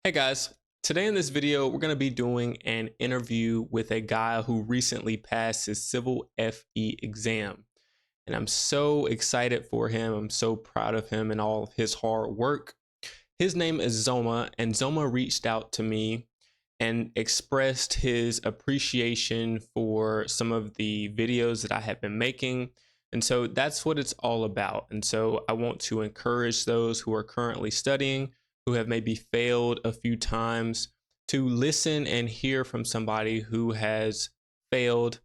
Hey guys, today in this video, we're going to be doing an interview with a guy who recently passed his Civil FE exam. And I'm so excited for him. I'm so proud of him and all of his hard work. His name is Zoma, and Zoma reached out to me and expressed his appreciation for some of the videos that I have been making. And so that's what it's all about. And so I want to encourage those who are currently studying, who have maybe failed a few times, to listen and hear from somebody who has failed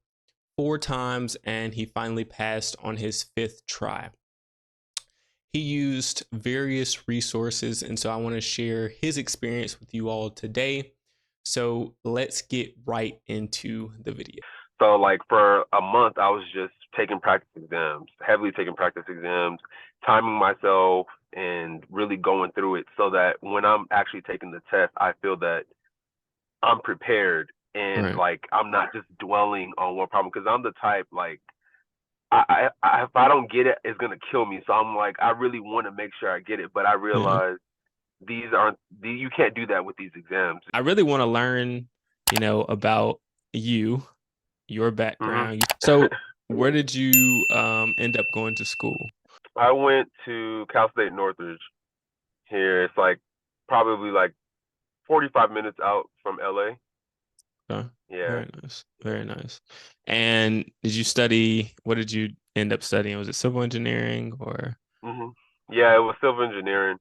4 times and he finally passed on his 5th try. He used various resources, and so I want to share his experience with you all today. So let's get right into the video. So like for a month, I was just taking practice exams, heavily taking practice exams, timing myself and really going through it so that when I'm actually taking the test, I feel that I'm prepared and Right. like I'm not just dwelling on one problem because I'm the type like if I don't get it, it's gonna kill me. So I'm like I really want to make sure I get it, but I Yeah. realize you can't do that with these exams. I really want to learn, about you, your hmm background. So where did you end up going to school? I went to Cal State Northridge here. It's like probably like 45 minutes out from LA. Okay. Yeah. Very nice. Very nice. And what did you end up studying? Was it civil engineering or hmm Yeah, it was civil engineering.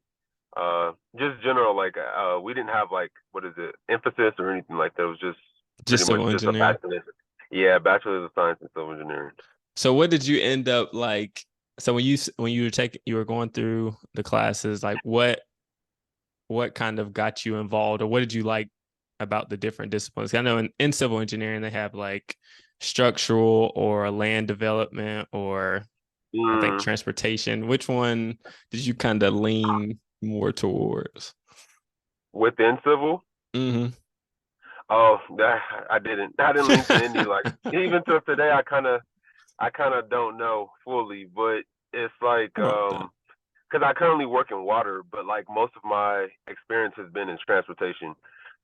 Just general, like we didn't have like what is it, emphasis or anything like that. It was just pretty just much civil just a engineering? bachelor's. Yeah, bachelor's of science in civil engineering. So what did you end up like? So you were going through the classes, like what kind of got you involved, or what did you like about the different disciplines? I know in civil engineering they have like structural or land development or I think Mm, transportation. Which one did you kind of lean more towards? within civil, Mm-hmm. oh, that I didn't lean to any like even to today. I kind of don't know fully, but it's like I'm wrong with that. because I currently work in water, but like most of my experience has been in transportation.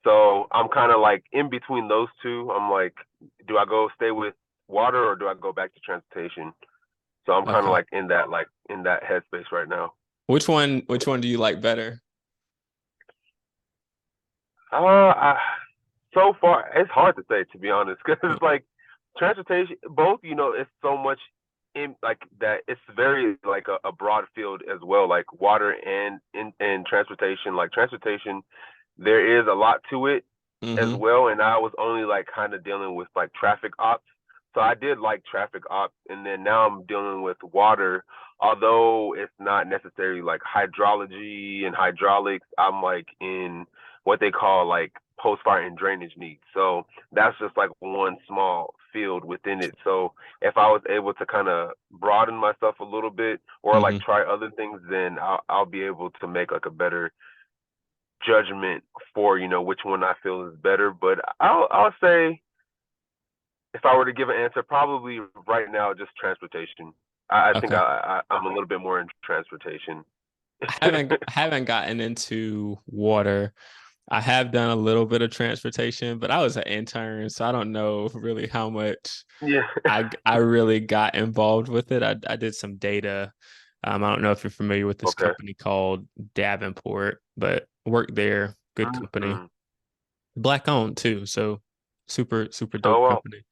So I'm kind of like in between those two. I'm like, do I go stay with water or do I go back to transportation? So I'm kind of Okay. like in that headspace right now. Which one do you like better? I, so far it's hard to say to be honest, because it's like transportation. Both, it's so much in like that. It's very like a broad field as well, like water and transportation. Like transportation, there is a lot to it as Mm-hmm. well. And I was only like kind of dealing with like traffic ops. So I did like traffic ops, and then now I'm dealing with water. Although it's not necessarily like hydrology and hydraulics, I'm like in what they call like post fire and drainage needs. So that's just like one small field within it. So if I was able to kind of broaden myself a little bit or like Mm-hmm. try other things, then I'll be able to make like a better judgment for which one I feel is better. But I'll say if I were to give an answer, probably right now just transportation. I think Okay. I'm a little bit more in transportation. I haven't gotten into water. I have done a little bit of transportation, but I was an intern, so I don't know really how much Yeah. I really got involved with it. I did some data. I don't know if you're familiar with this Okay. company called Davenport, but worked there. Good company, Mm-hmm. black owned too. So super super Oh dope well, company.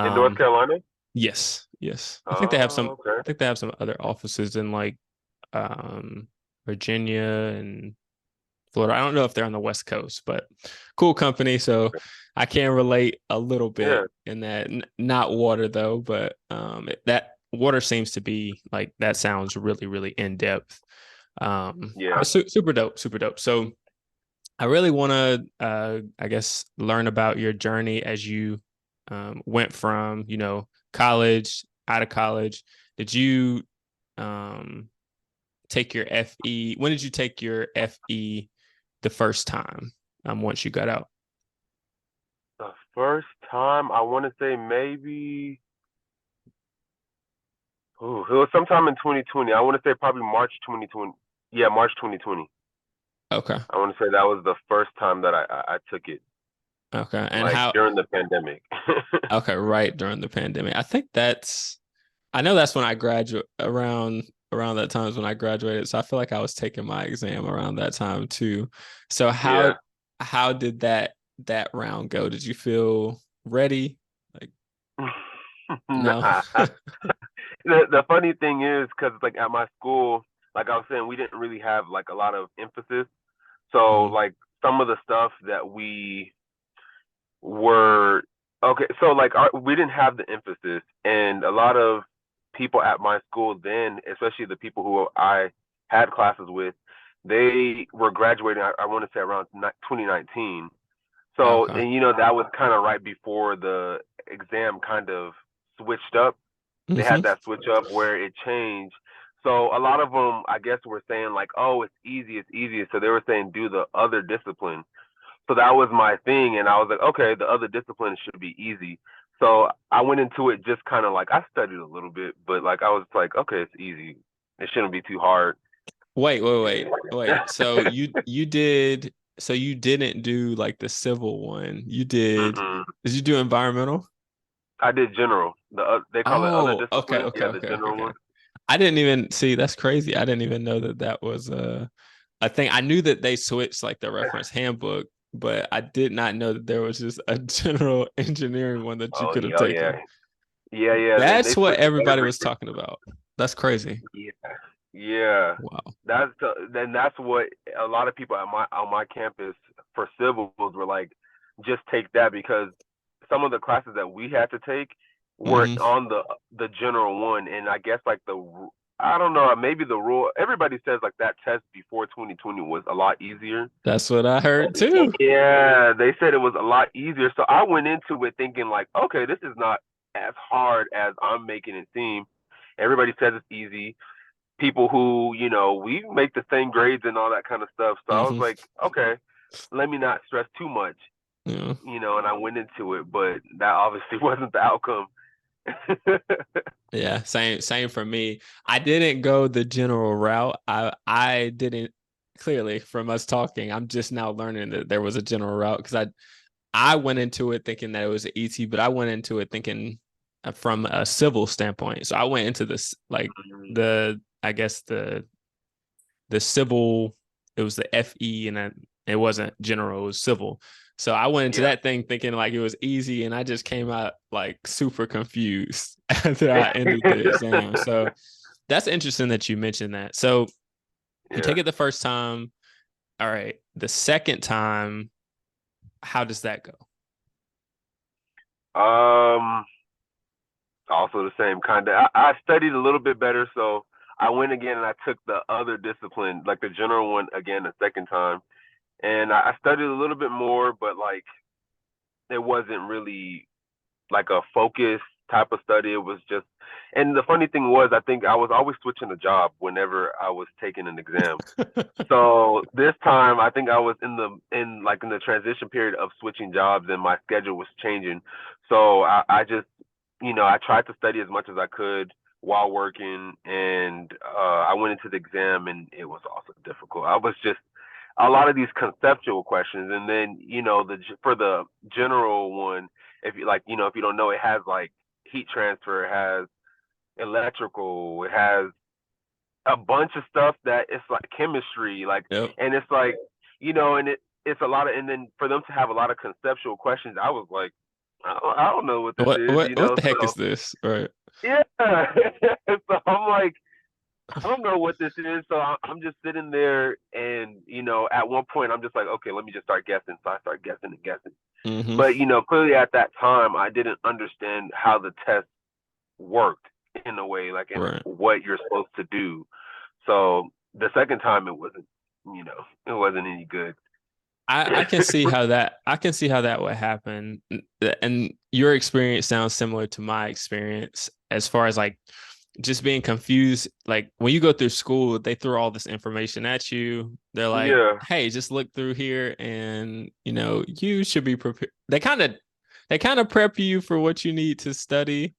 in North Um, Carolina. yes, yes. I think they have some. Oh, okay. I think they have some other offices in like um Virginia and Florida. I don't know if they're on the West Coast, but cool company. So Okay. I can relate a little bit Yeah. in that. Not water though, but that water seems to be like that sounds really really in depth. Yeah. But super dope, super dope. So I really want to, I guess, learn about your journey as you went from, college, out of college. Did you um, take your FE? When did you take your FE the first time? Once you got out. The first time I want to say maybe, it was sometime in 2020. I want to say probably March 2020. Yeah, March 2020. Okay. I want to say that was the first time that I took it, Okay. And like how during the pandemic. okay, right during the pandemic. I know that's when I graduate around that time is when I graduated. So I feel like I was taking my exam around that time too. So Yeah. how did that round go? Did you feel ready? Like no. Nah. The funny thing is, because like at my school, like I was saying, we didn't really have like a lot of emphasis. So Mhm. like some of the stuff that we were okay. So like we didn't have the emphasis, and a lot of people at my school then, especially the people who I had classes with, they were graduating. I want to say around 2019. So, Okay. and that was kind of right before the exam kind of switched up. They Hmm. had that switch up where it changed. So a lot of them, I guess, were saying like, "Oh, it's easy, it's easy." So they were saying do the other discipline. So that was my thing, and I was like, okay, the other discipline should be easy. So I went into it just kind of like I studied a little bit, but like I was like, okay, it's easy. It shouldn't be too hard. Wait, wait, wait, And wait. So you didn't do like the civil one. mm-mm. Did you do environmental? I did general. They call it other Oh, okay, disciplines. okay, Yeah, the okay, general okay. one. I didn't even see. That's crazy. I didn't even know that that was a thing. I knew that they switched like the reference handbook, but I did not know that there was just a general engineering one that you Oh could have yeah, oh, yeah, taken. yeah. They That's what switched everybody was everything. talking about. That's crazy. Yeah, yeah. Wow. That's what a lot of people at my campus for civils were like, just take that because some of the classes that we had to take were Hmm. on the general one, and I guess like I don't know, maybe the rule. Everybody says like that test before 2020 was a lot easier. That's what I heard too. Yeah, they said it was a lot easier. So I went into it thinking like, okay, this is not as hard as I'm making it seem. Everybody says it's easy. People who, we make the same grades and all that kind of stuff. So I was Hmm. like, okay, let me not stress too much, Yeah. and I went into it, but that obviously wasn't the outcome. Yeah, same for me. I didn't go the general route. I didn't clearly from us talking. I'm just now learning that there was a general route because I went into it thinking that it was an ET, but I went into it thinking from a civil standpoint. So I went into this like the I guess the civil. It was the FE, and it wasn't general. It was civil. So I went into Yeah. that thing thinking like it was easy, and I just came out like super confused after I ended the exam. So that's interesting that you mentioned that. So you Yeah. take it the first time. All right. The second time, how does that go? Um, Also the same kind of. I studied a little bit better, so I went again and I took the other discipline, like the general one again, the second time, and I studied a little bit more, but like it wasn't really like a focused type of study. It was just, and the funny thing was, I think I was always switching a job whenever I was taking an exam. So this time, I think I was in the transition period of switching jobs, and my schedule was changing. So I just, I tried to study as much as I could while working, and I went into the exam, and it was also difficult. I was just a lot of these conceptual questions, and then for the general one, if you like, if you don't know, it has like heat transfer, it has electrical, it has a bunch of stuff that it's like chemistry, like, Yep. and it's like, and it's a lot of, and then for them to have a lot of conceptual questions, I was like, I don't know what this What is, what what the heck so is this? Right. yeah. So I'm like, I don't know what this is. So I'm just sitting there, and at one point I'm just like, okay, let me just start guessing. So I start guessing and guessing. Hmm. But clearly at that time I didn't understand how the test worked in a way, like in Right. what you're supposed to do. So the second time it wasn't any good. I can see how that would happen. And your experience sounds similar to my experience as far as like just being confused. Like when you go through school, they throw all this information at you. They're like, Yeah, "Hey, just look through here, and you should be prepared." They kind of prep you for what you need to study.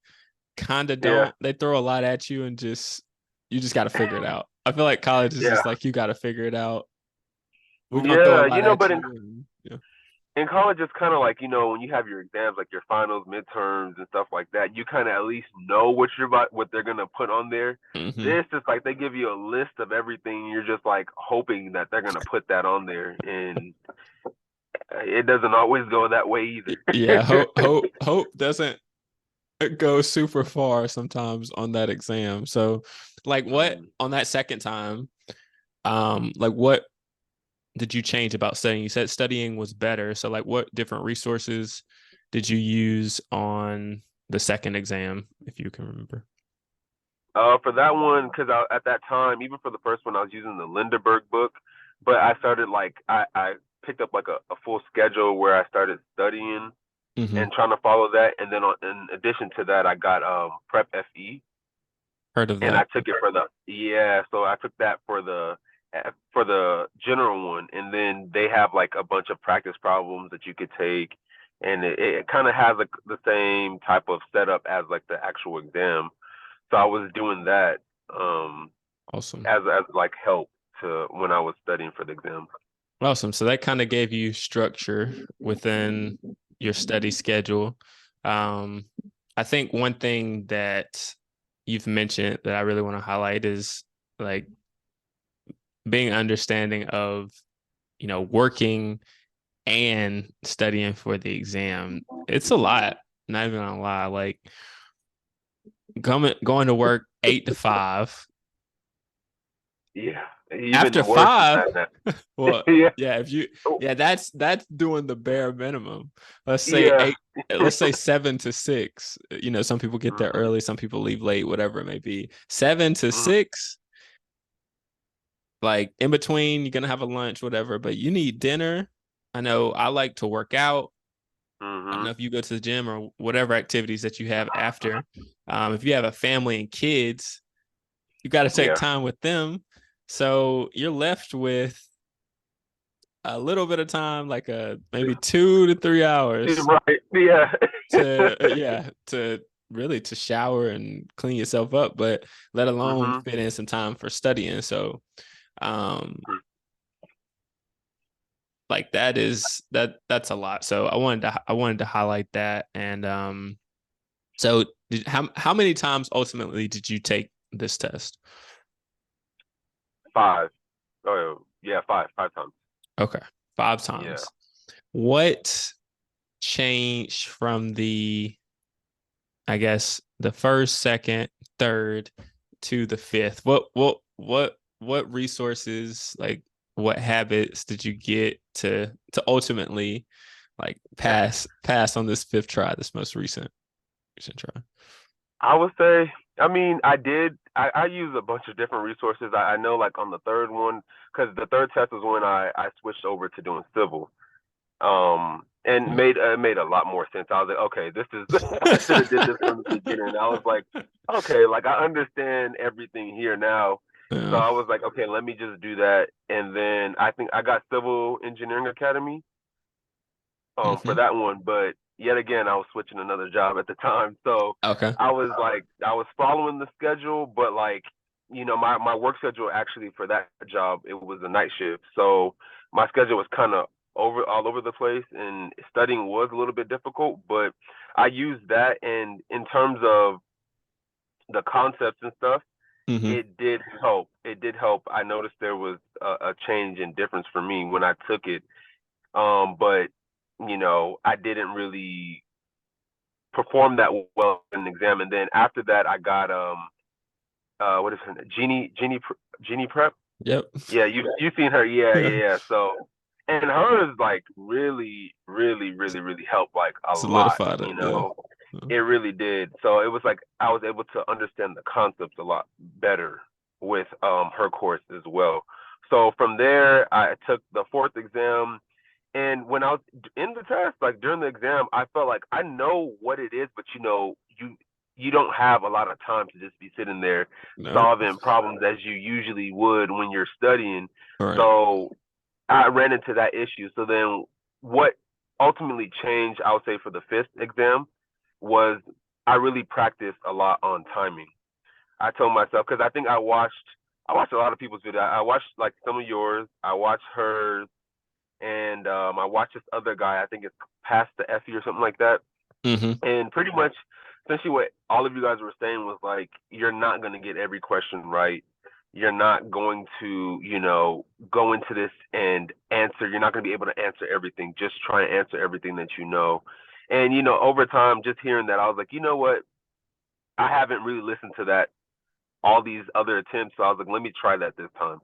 Kind of yeah, don't. They throw a lot at you, and you just got to figure it out. I feel like college is yeah. just like you got to figure it out. We're gonna throw a Yeah, lot but at you. And, yeah. in college it's kind of like, when you have your exams, like your finals, midterms, and stuff like that, you kind of at least know what they're gonna put on there. Mm-hmm. This is like they give you a list of everything. You're just like hoping that they're gonna put that on there, and it doesn't always go that way Yeah. either. Hope doesn't go super far sometimes on that exam. So, like, what Mm. on that second time? Like, what did you change about studying? You said studying was better. So, like, what different resources did you use on the second exam, if you can remember? For that one, because at that time, even for the first one, I was using the Lindeberg book, but I started like I picked up like a full schedule where I started studying Mm-hmm. and trying to follow that, and then in addition to that, I got Prep FE, Heard of and that? I took it for the yeah, so I took that for the general one, and then they have like a bunch of practice problems that you could take, and it kind of has the same type of setup as like the actual exam. So I was doing that um Awesome. as like help to when I was studying for the exam. Awesome. So that kind of gave you structure within your study schedule. Um, I think one thing that you've mentioned that I really want to highlight is like being understanding of, working and studying for the exam. It's a lot, not even gonna lie. Like going to work 8 to 5. Yeah, even After worse than 5, that. well, Yeah. yeah, if you, Oh, yeah, that's doing the bare minimum. Let's say yeah. 8, let's say 7 to 6. Some people get there Mhm. early, some people leave late, whatever it may be. Seven to Mhm. six, like in between, you're gonna have a lunch, whatever, but you need dinner. I know I like to work out. I don't know Mhm. if you go to the gym or whatever activities that you have after. If you have a family and kids, you got to take Yeah. time with them. So you're left with a little bit of time, like maybe 2 to 3 hours Right. Yeah. to really to shower and clean yourself up, but let alone Mhm. fit in some time for studying. So, um, like that's a lot. So I wanted to highlight that. And so how many times ultimately did you take this test? Five. Oh yeah, five times. Okay, 5 Yeah. times. What changed from I guess the first, second, third to the fifth? What resources, like what habits did you get to ultimately like pass on this fifth try, this most recent try? I would say, I mean, I did. I use a bunch of different resources. I know, like on the third one, because the third test was when I switched over to doing civil. And Yeah. made a lot more sense. I was like, okay, this is I should have did this from the beginning. I was like, okay, like I understand everything here now. So Yeah. I was like, okay, let me just do that. And then I think I got Civil Engineering Academy for Hmm. that one, but yet again I was switching another job at the time. So Okay. I was following the schedule, but like, my work schedule actually for that job, it was a night shift. So my schedule was kind of all over the place, and studying was a little bit difficult, but I used that, and in terms of the concepts and stuff, Hmm. it did help. It did help. I noticed there was a change in difference for me when I took it. But I didn't really perform that well in the exam. And then after that, I got what is her name? Jeannie Prep. Yep. Yeah, you seen her? Yeah, Yeah. yeah, yeah. So, and hers like really, really, really, really helped like a lot. Solidified it. Yeah. It really did. So it was like I was able to understand the concepts a lot better with her course as well. So from there, I took the fourth exam, and when I was in the test, like during the exam, I felt like I know what it is, but you don't have a lot of time to just be sitting there No. solving problems as you usually would when you're studying. All right. So I ran into that issue. So then what ultimately changed, I would say, for the fifth exam was I really practiced a lot on timing. I told myself, because I think I watched a lot of people's videos. I watched like some of yours. I watched hers. and I watched this other guy. I think it's past the Effie or something like that. Mm-hmm. And pretty much, essentially, what all of you guys were saying was like, you're not going to get every question right. You're not going to, go into this and answer. You're not going to be able to answer everything. Just try and answer everything that you know. And, over time, just hearing that, I was like, you know what? I haven't really listened to that, all these other attempts. So I was like, let me try that this time.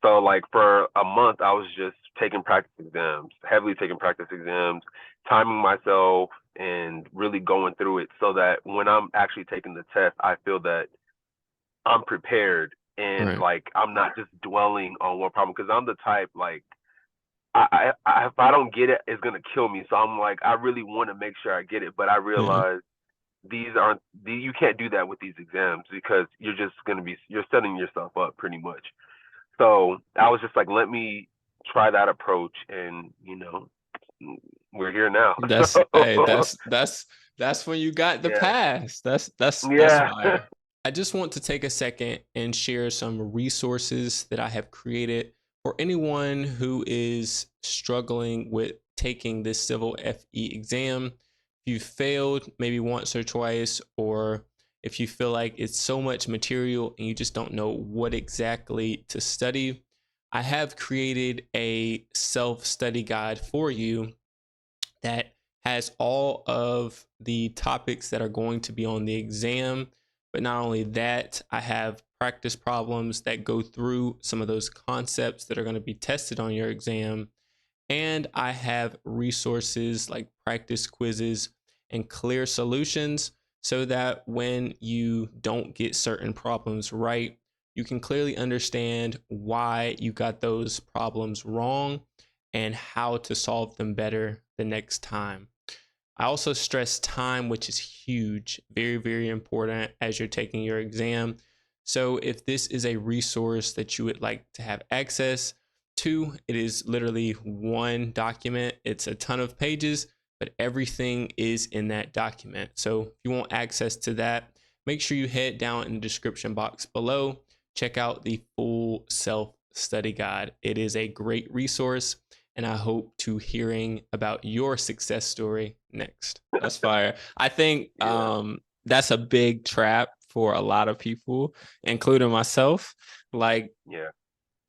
So like for a month, I was just taking practice exams, heavily taking practice exams, timing myself and really going through it so that when I'm actually taking the test, I feel that I'm prepared and Right. like I'm not just dwelling on one problem because I'm the type like if I don't get it, it's gonna kill me. So I'm like I really want to make sure I get it, but I Yeah. realize you can't do that with these exams because you're setting yourself up pretty much. So I was just like, let me try that approach, and we're here now. That's hey, that's when you got the Yeah, pass. That's yeah, fire. I just want to take a second and share some resources that I have created for anyone who is struggling with taking this civil FE exam. If you failed maybe once or twice, or if you feel like it's so much material and you just don't know what exactly to study, I have created a self study guide for you that has all of the topics that are going to be on the exam. But not only that, I have practice problems that go through some of those concepts that are going to be tested on your exam. And I have resources like practice quizzes and clear solutions so that when you don't get certain problems right, you can clearly understand why you got those problems wrong and how to solve them better the next time. I also stress time, which is huge, very, very important as you're taking your exam. So, if this is a resource that you would like to have access to, it is literally one document. It's a ton of pages, but everything is in that document. So, if you want access to that, make sure you head down in the description box below. Check out the full self study guide. It is a great resource, and I hope to hearing about your success story next. That's fire. I think yeah, that's a big trap for a lot of people, including myself. Like yeah,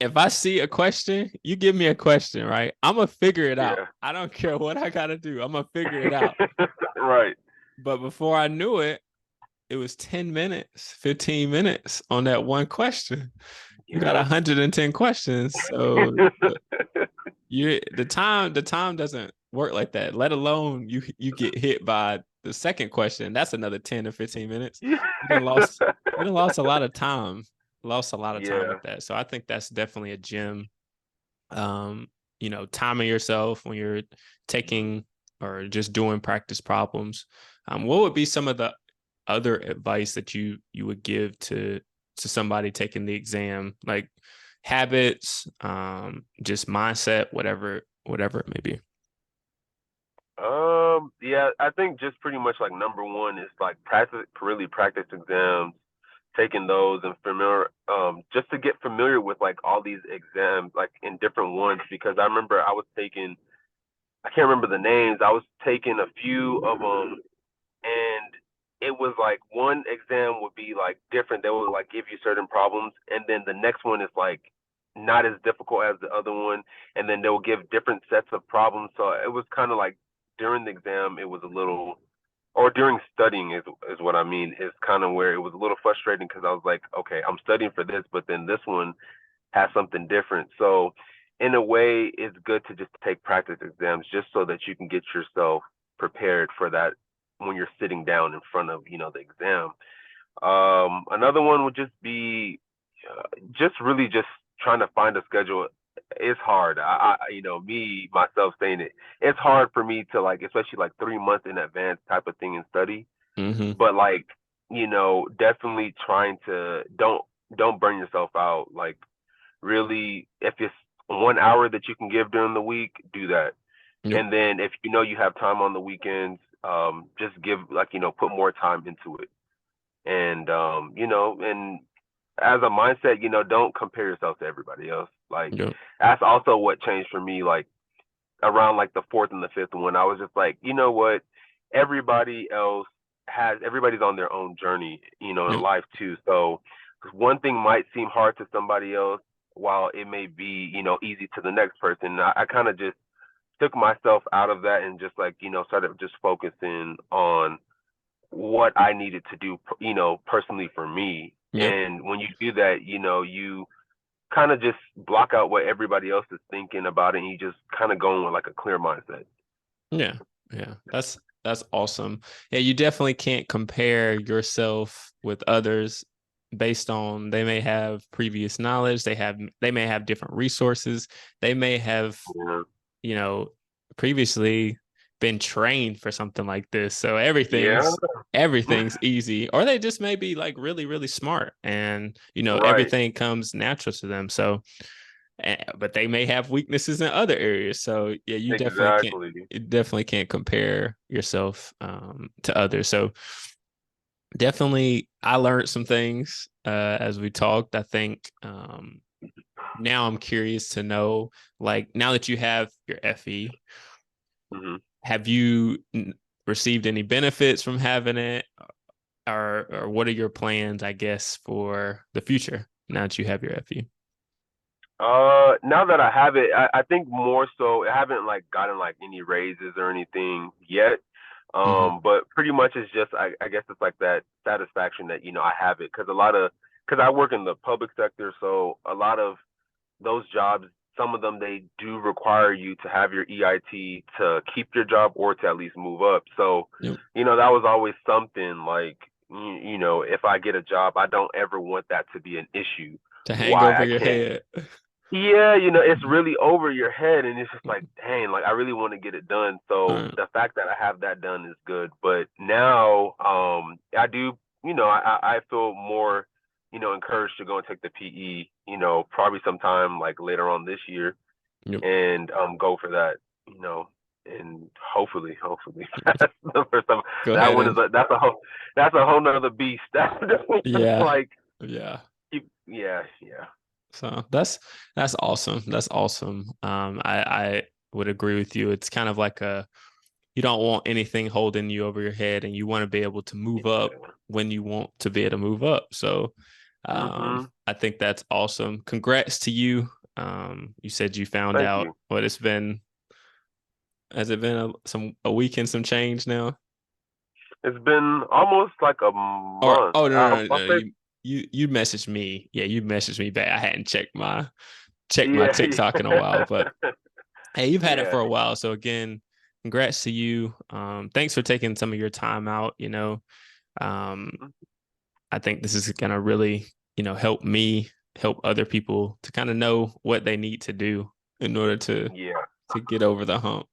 if I see a question, you give me a question, right? I'm gonna figure it out. yeah. I don't care what I gotta do. I'm gonna figure it out. Right. But before I knew it, it was 10 minutes, 15 minutes on that one question. You got Yeah. 110 questions. So the time doesn't work like that, let alone you get hit by the second question. That's another 10 to 15 minutes. You done lost a lot of time, lost a lot of time Yeah. with that. So I think that's definitely a gem. Timing yourself when you're taking or just doing practice problems. What would be some of the other advice that you would give to somebody taking the exam, like habits, just mindset, whatever it may be? Yeah, I think just pretty much like number one is like really practice exams, taking those and just to get familiar with like all these exams, like in different ones, because I remember I can't remember the names, I was taking a few of them, and it was like one exam would be like different. They would like give you certain problems, and then the next one is like not as difficult as the other one, and then they'll give different sets of problems. So it was kind of like during the exam, it was a little, or during studying is what I mean, is kind of where it was a little frustrating because I was like, okay, I'm studying for this, but then this one has something different. So in a way, it's good to just take practice exams just so that you can get yourself prepared for that when you're sitting down in front of the exam. Another one would just be just really just trying to find a schedule. It's hard. Me myself saying it. It's hard for me to like, especially like 3 months in advance type of thing and study. Mm-hmm. But like, definitely trying to don't burn yourself out. Like really, if it's 1 hour that you can give during the week, do that. Yep. And then if you have time on the weekends, just give like put more time into it. And and as a mindset, don't compare yourself to everybody else. Like Yep. that's also what changed for me. Like around like the fourth and the fifth one, I was just like, you know what? Everybody else everybody's on their own journey, in Yep. life too. So one thing might seem hard to somebody else, while it may be, easy to the next person. I kind of just took myself out of that and just like, started just focusing on what I needed to do, personally for me. Yep. And when you do that, you kind of just block out what everybody else is thinking about it, and you just kind of go in with like a clear mindset. Yeah. Yeah. That's awesome. Yeah, you definitely can't compare yourself with others based on they may have previous knowledge, they may have different resources, they may have, Yeah. you know, previously been trained for something like this. So Yeah. everything's easy, or they just may be like really, really smart and, Right. everything comes natural to them. So, but they may have weaknesses in other areas. So yeah, Exactly. you definitely can't compare yourself to others. So definitely I learned some things as we talked. I think now I'm curious to know, like, now that you have your FE, Hmm. have you received any benefits from having it, or what are your plans, I guess, for the future now that you have your FE? Now that I have it, I think more so I haven't like gotten like any raises or anything yet. Mm-hmm. But pretty much it's just I guess it's like that satisfaction that I have it, because I work in the public sector, so a lot of those jobs, some of them they do require you to have your EIT to keep your job or to at least move up. So, Yep. that was always something like, if I get a job, I don't ever want that to be an issue. To hang Why over I your can't. head. Yeah, it's really over your head, and it's just like, dang, like I really want to get it done. All So right. the fact that I have that done is good. But now, I do, I feel more, encouraged to go and take the PE, probably sometime like later on this year, Yep. and go for that, you know, and hopefully pass the first time. Go That ahead one is and that's a whole nother beast. That's just yeah, like, yeah. yeah, yeah. So that's awesome. That's awesome. I would agree with you. It's kind of like a you don't want anything holding you over your head, and you want to be able to move up Yeah. when you want to be able to move up. So Mhm. I think that's awesome. Congrats to you. You said you found Thank out you. what it's been. Has it been a week and some change now? It's been almost like a Or month. oh, no, no, no, I'll no. say, You messaged me. Yeah, you messaged me back. I hadn't checked my yeah, TikTok in a while, but yeah, hey, you've had it yeah. for a while. So again, congrats to you. Thanks for taking some of your time out. Um, I think this is gonna really, help me, help other people to kind of know what they need to do in order Yeah. to get over the hump.